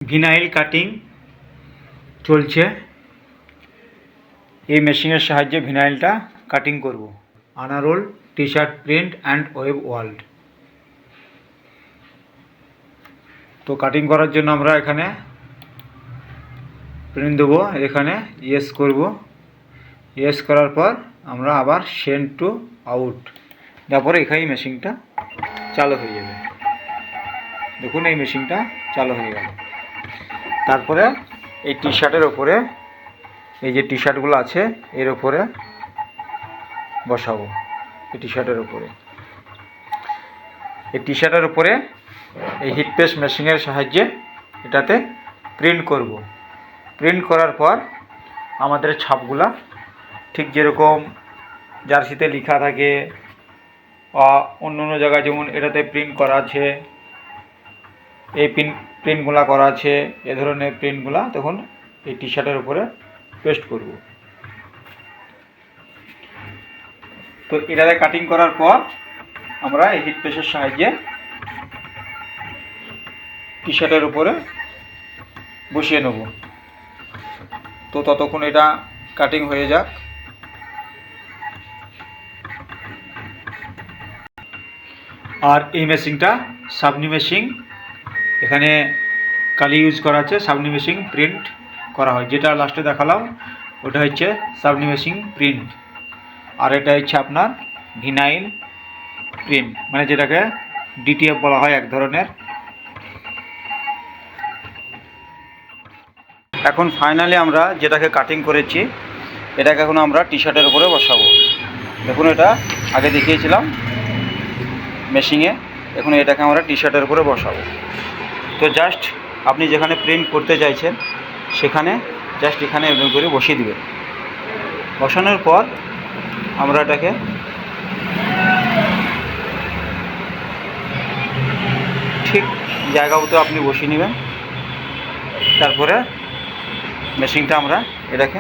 Vinyl cutting চলছে। এই মেশিনের সাহায্যে ভিনাইলটা কাটিং করব। Unroll T shirt print and web world. তো কাটিং করার জন্য আমরা এখানে প্রিন্ট দেবো, এখানে ইয়েস করব। ইয়েস করার পর আমরা আবার সেন্ড টু আউট, তারপরে এখানেই মেশিনটা চালু হয়ে যাবে। দেখুন এই মেশিনটা চালু হয়ে গেল। তারপরে এই টি শার্টের ওপরে, এই যে টি শার্টগুলো আছে এর ওপরে বসাবো। এই টি শার্টের ওপরে, এই টি শার্টের ওপরে এই হিট প্রেস মেশিনের সাহায্যে এটাতে প্রিন্ট করব। প্রিন্ট করার পর আমাদের ছাপগুলা ঠিক যেরকম জার্সিতে লেখা থাকে বা অন্য অন্য জায়গায় যেমন এটাতে প্রিন্ট করা আছে, এই প্রিন্টগুলা করা আছে, এ ধরনের প্রিন্টগুলা তখন এই টি শার্টের উপরে পেস্ট করব। তো এটাতে কাটিং করার পর আমরা এই হিট প্রেসের সাহায্যে টি শার্টের উপরে বসিয়ে নেব। তো ততক্ষণ এটা কাটিং হয়ে যাক। আর এই মেশিনটা সাবনিমেশিং, এখানে কালি ইউজ করা আছে। সাবনিমেশিং প্রিন্ট করা হয়, যেটা লাস্টে দেখালাম ওটা হচ্ছে সাবনিমেশিং প্রিন্ট। আর এটা হচ্ছে আপনার ভিনাইল প্রিন্ট, মানে যেটাকে ডিটিএফ বলা হয় এক ধরনের। এখন ফাইনালি আমরা যেটাকে কাটিং করেছি এটাকে এখন আমরা টি শার্টের উপরে বসাবো। দেখুন এটা আগে দেখিয়েছিলাম মেশিনে, এখন এটাকে আমরা টি শার্টের উপরে বসাবো। তো জাস্ট আপনি যেখানে প্রিন্ট করতে চাইছেন সেখানে জাস্ট এখানে এরকম করে বসিয়ে দেবেন। বসানোর পর আমরা এটাকে ঠিক জায়গা মতো আপনি বসিয়ে নেবেন। তারপরে মেশিনটা আমরা এটাকে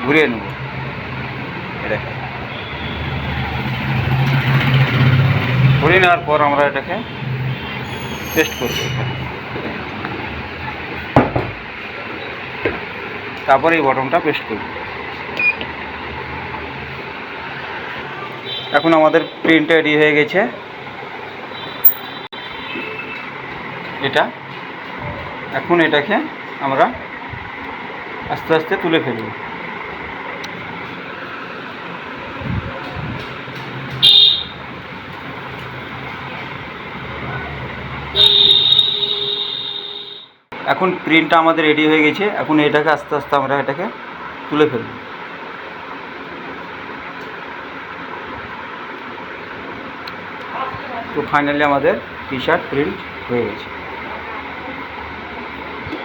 ঘুরিয়ে নেব। এটাকে ঘুরিয়ে নেওয়ার পর আমরা এটাকে পেস্ট করব। তারপরে এই বটনটা পেস্ট করব। এখন আমাদের প্রিন্ট রেডি হয়ে গেছে। এটা এখন এটাকে আমরা আস্তে আস্তে তুলে ফেলব। এখন প্রিন্টটা আমাদের রেডি হয়ে গেছে। এখন এটাকে আস্তে আস্তে আমরা এটাকে তুলে ফেলব। তো ফাইনালি আমাদের টি শার্ট প্রিন্ট হয়ে গেছে।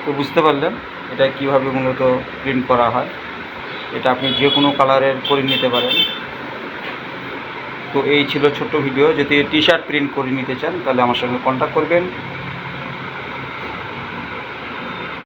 তো বুঝতে পারলেন এটা কিভাবে মূলত প্রিন্ট করা হয়। এটা আপনি যে কোনো কালারের করে নিতে পারেন। তো এই ছিল ছোট্ট ভিডিও। যদি টি শার্ট প্রিন্ট করে নিতে চান তাহলে আমার সঙ্গে কন্ট্যাক্ট করবেন।